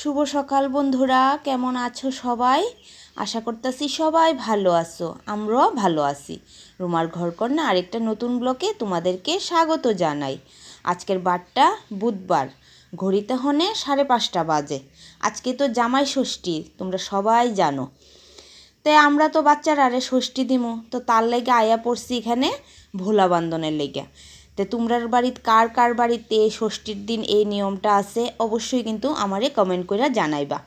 শুভ সকাল বন্ধুরা, কেমন আছো সবাই? আশা করতেছি সবাই ভালো আছো, আমরাও ভালো আছি। রুমার ঘরকন্যা আরেকটা নতুন ব্লকে তোমাদেরকে স্বাগত জানাই। আজকের বারটা বুধবার, ঘড়িতে হনে 5:30 বাজে। আজকে তো জামাই ষষ্ঠী, তোমরা সবাই জানো। তাই আমরা তো বাচ্চারা আরে ষষ্ঠী দিমু, তো তার লেগে আয়া পড়ছি এখানে ভোলা বান্ধনের লেগে। তো তোমরার বাড়িতে কার কার বাড়িতে এই ষষ্ঠীর দিন এই নিয়মটা আছে অবশ্যই কিন্তু আমারে কমেন্ট করে জানাইবা।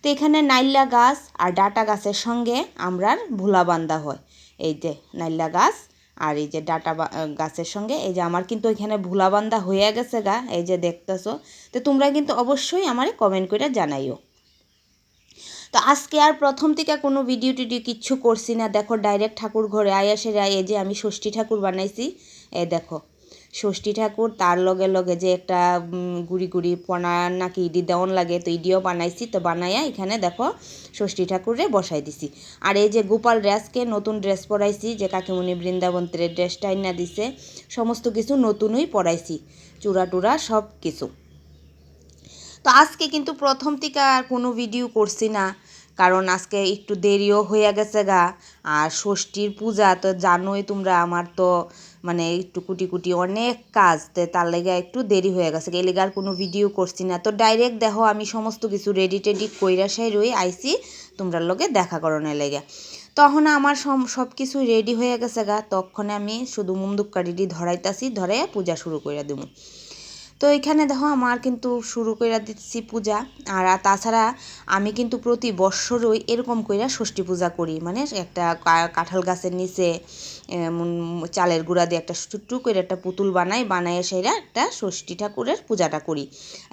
তো এখানে নাইলা গাছ আর ডাটা গাছের সঙ্গে আমরার ভোলা বান্ধা হয়। এই যে নাইলা গাছ আর এই যে ডাটা গাছের সঙ্গে এই যে আমার কিন্তু এখানে ভোলা বান্ধা হয়ে গেছে গা, এই যে দেখতেছো। তো তোমরা কিন্তু অবশ্যই আমারে কমেন্ট করে জানাইও। তো আজকে আর প্রথম থেকে কোনো ভিডিও টিডিও কিচ্ছু করছি না। দেখো ডাইরেক্ট ঠাকুর ঘরে আয়াসের এই যে আমি ষষ্ঠী ঠাকুর বানাইছি। দেখো ষষ্ঠী ঠাকুর, তার লগে লগে যে একটা গুড়ি গুড়ি পনা নাকি ইডি দেওয়ান লাগে, তো ইডিও বানাইছি। তো বানাইয়া এখানে দেখো ষষ্ঠী ঠাকুরে বসাই দিছি। আর এই যে গোপাল রাজকে নতুন ড্রেস পরাইছি, যে কাকিমণি বৃন্দাবন্তের ড্রেসটা আইনা দিছে, সমস্ত কিছু নতুনই পরাইছি, চূড়া টুরা সব কিছু। তো আজকে কিন্তু প্রথম থেকে আর কোনো ভিডিও করছি না, কারণ আজকে একটু দেরিও হয়ে গেছে গা। আর ষষ্ঠীর পূজা তো জানোই তোমরা, আমার তো মানে একটু কুটি কুটি অনেক কাজ, তো তার লেগে একটু দেরি হয়ে গেছে, এই লেগে আর কোনো ভিডিও করছি না। তো ডাইরেক্ট দেখো আমি সমস্ত কিছু রেডি টেডি কইরা সাই রই আইসি তোমরার লগে দেখা করানোর লেগে। তখন আমার সব কিছু রেডি হয়ে গেছে গা, তখন আমি শুধু মুন্দুক্কা রেডি ধরাইতাছি, ধরে পূজা শুরু করে দেবো। তো এখানে দেখো আমার কিন্তু শুরু করে দিচ্ছি পূজা। আর তাছাড়া আমি কিন্তু প্রতি বৎসরই এরকম কইরা ষষ্ঠী পূজা করি, মানে একটা কাঁঠাল গাছের নিচে চালের গুঁড়া দিয়ে একটা টুকটুক করে একটা পুতুল বানাই সেরা একটা ষষ্ঠী ঠাকুরের পূজাটা করি।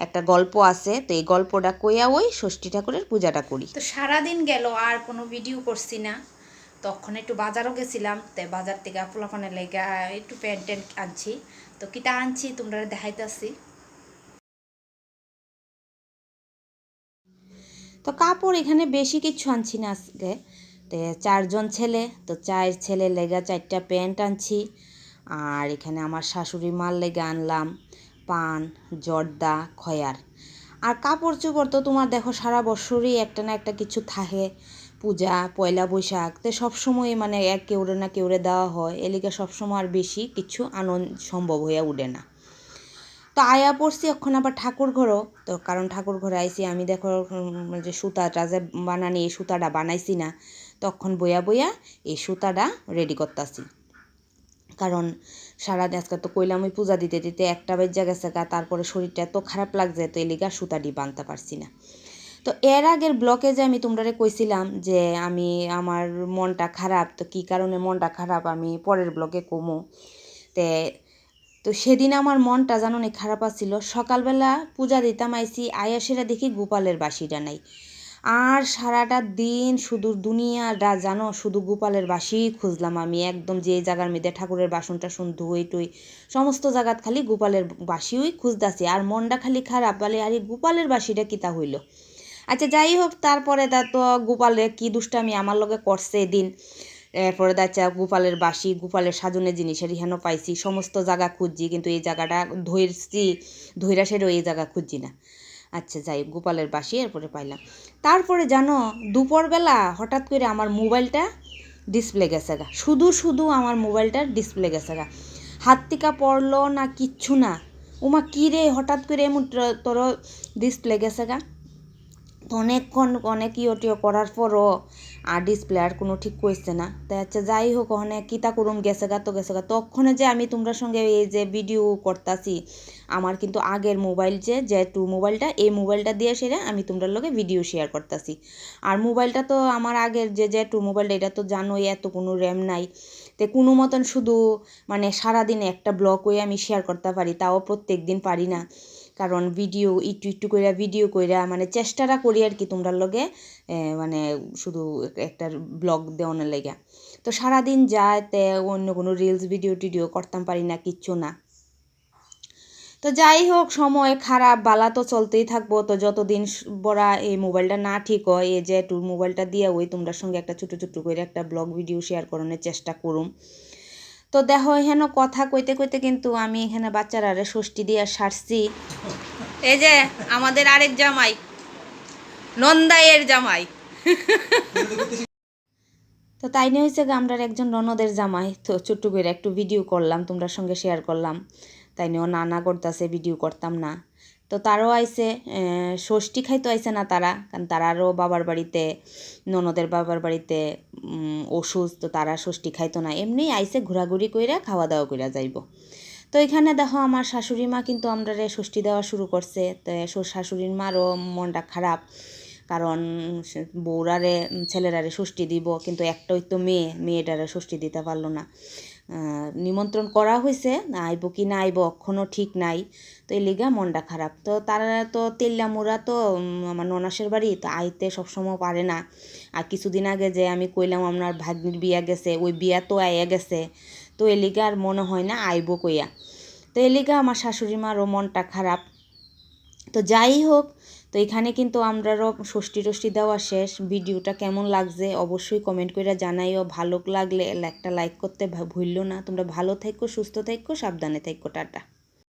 একটা গল্প আছে, তো এই গল্পটা কইয়া ওই ষষ্ঠী ঠাকুরের পূজাটা করি। তো সারাদিন গেল আর কোনো ভিডিও করছি না। তখন একটু বাজারও গেছিলাম, তাই বাজার থেকে পোলাপানের লেগে একটু প্যান্ট ট্যান্ট আনছি। তো কিটা আনছি তোমরা দেখাইতেছি। তো কাপড় এখানে বেশি কিছু আনছি না আজকে। তো 4জন ছেলে, তো 4 ছেলে লেগা 4টা প্যান্ট আনছি। আর এখানে আমার শাশুড়ি মার লেগে আনলাম পান, জর্দা, খয়ার। আর কাপড় চোপড় তো তোমার দেখো সারা বছরই একটা না একটা কিছু থাকে। পূজা, পয়লা বৈশাখ, তো সবসময় মানে এক কেউরে না কেউরে দেওয়া হয়, এলিগে সবসময় আর বেশি কিছু আনন্দ সম্ভব হয়ে উঠে না। তো আয়া পড়ছি এখন আবার ঠাকুর ঘরও, তো কারণ ঠাকুর ঘরে আইসি আমি দেখো যে সুতাটা যে বানানি, এই সুতাটা বানাইছি না, তখন বইয়া বইয়া এই সুতাটা রেডি করতেছি। কারণ সারাদিন আজকে তো কইলাম ওই পূজা দিতে দিতে একটা বেজা গেছে গা, তারপরে শরীরটা এত খারাপ লাগছে, তো এলিগা সুতাটি বানতে পারছি না। তো এর আগের ব্লকে যে আমি তোমরা কইছিলাম যে আমি আমার মনটা খারাপ, তো কী কারণে মনটা খারাপ আমি পরের ব্লকে কমো। তে তো সেদিন আমার মনটা জানো না খারাপ আছিল। সকালবেলা পূজা দিতাম আইসি, আয়াসেরা দেখি গোপালের বাঁশিটা নাই। আর সারাটা দিন শুধু দুনিয়াটা জানো শুধু গোপালের বাঁশিই খুঁজলাম আমি, একদম যে জায়গার মধ্যে ঠাকুরের বাসন টাসন ধুই টুই সমস্ত জায়গাত খালি গোপালের বাঁশিই খুঁজতাছি। আর মনটা খালি খারাপ, বলে আরে গোপালের বাঁশিটা কিতা হইল। আচ্ছা যাই হোক, তারপরে তা তো গোপালের কি দুষ্টামি আমার লগে করছে এদিন। এরপরে দেখা গোপালের বাঁশি, গোপালের সাজনের জিনিসের হেন পাইছি, সমস্ত জায়গা খুঁজছি, কিন্তু এই জায়গাটা ধরছি ধৈরা সেরও এই জায়গা খুঁজছি না। আচ্ছা যাই গোপালের বাঁশি এরপরে পাইলাম। তারপরে জানো দুপুরবেলা হঠাৎ করে আমার মোবাইলটা ডিসপ্লে গেছে গা, শুধু শুধু আমার মোবাইলটার ডিসপ্লে গেছে গা, হাত থেকে পড়লো না কিচ্ছু না। উমা কী রে হঠাৎ করে এমন তোর ডিসপ্লে গেছে গা। তো অনেকক্ষণ অনেক ইয়োটিও করার পরও আর ডিসপ্লে আর কোনো ঠিক করছে না। তাই আচ্ছা যাই হোক, অনেক কিতা করুম গেছে গা, তো গেছে গা। তখনই যে আমি তোমরা সঙ্গে এই যে ভিডিও করতাছি, আমার কিন্তু আগের মোবাইল যে টু মোবাইলটা, এই মোবাইলটা দিয়ে সেরে আমি তোমরা লগে ভিডিও শেয়ার করতাছি। আর মোবাইলটা তো আমার আগের যে টু মোবাইলটা, এটা তো জানোই এত কোনো র্যাম নাই। তো কোনো মতন শুধু মানে সারাদিনে একটা ব্লগ হয়ে আমি শেয়ার করতে পারি, তাও প্রত্যেক দিন পারি না। কারণ ভিডিও একটু একটু কইরা ভিডিও কইরা মানে চেষ্টাটা করি আর কি তোমরার লগে মানে শুধু একটা ব্লগ দেওয়ানোর লেগে। তো সারাদিন যায়, তে অন্য কোনো রিলস ভিডিও টিডিও করতাম পারি না, কিচ্ছু না। তো যাই হোক, সময় খারাপ বালা তো চলতেই থাকবো। তো যতদিন বড়া এই মোবাইলটা না ঠিক হয়, এই যে টুর মোবাইলটা দিয়ে ওই তোমরা সঙ্গে একটা ছোটো ছোটো করে একটা ব্লগ ভিডিও শেয়ার করানোর চেষ্টা করুম। তো দেখো এখানে কথা কইতে কইতে কিন্তু আমি এখানে বাচ্চারা ষষ্ঠী দিয়ে সারছি। এই যে আমাদের আরেক জামাই, নন্দাইয়ের জামাই। তো তাই নিয়ে হয়েছে আমরার একজন ননদের জামাই, তো ছোট্ট করে একটু ভিডিও করলাম, তোমরা সঙ্গে শেয়ার করলাম। তাই নিয়েও নানা করতেছে, ভিডিও করতাম না। তো তারও আইছে, ষষ্ঠী খাইতো আইছে না তারা, কারণ তারারও বাবার বাড়িতে, ননদের বাবার বাড়িতে অসুস্থ, তো তারা ষষ্ঠী খাইতো না, এমনি আইছে ঘোরাঘুরি কইরা খাওয়া দাওয়া কইরা যাইব। তো এখানে দেখো আমার শাশুড়ি মা কিন্তু আমরা ষষ্ঠী দেওয়া শুরু করছে। তো শাশুড়ির মারও মনটা খারাপ, কারণ বউরারে ছেলেরারে ষষ্ঠী দিব, কিন্তু একটাই তো মেয়েটারে ষষ্ঠী দিতে পারলো না। নিমন্ত্রণ করা হয়েছে, আইব কি না আইব এখনও ঠিক নাই। তো এই লিগা মনটা খারাপ। তো তারা তো তেল্লামুড়া, তো আমার ননাসের বাড়ি, তো আইতে সবসময় পারে না। আর কিছুদিন আগে যে আমি কইলাম আপনার ভাগ্নির বিয়া গেছে, ওই বিয়া তো আইয়া গেছে। তো এই লিগা আর মনে হয় না আইব কইয়া। তো এই লিগা আমার শাশুড়ি মারও মনটা খারাপ। তো যাই হোক, তো এখানে কিন্তু আমরারও ষষ্ঠী টষ্ঠী দেওয়া শেষ। ভিডিওটা কেমন লাগছে অবশ্যই কমেন্ট করে জানাইও। ভালো লাগলে একটা লাইক করতে ভুললো না। তোমরা ভালো থেকো, সুস্থ থেকো, সাবধানে থেকো, টাটা।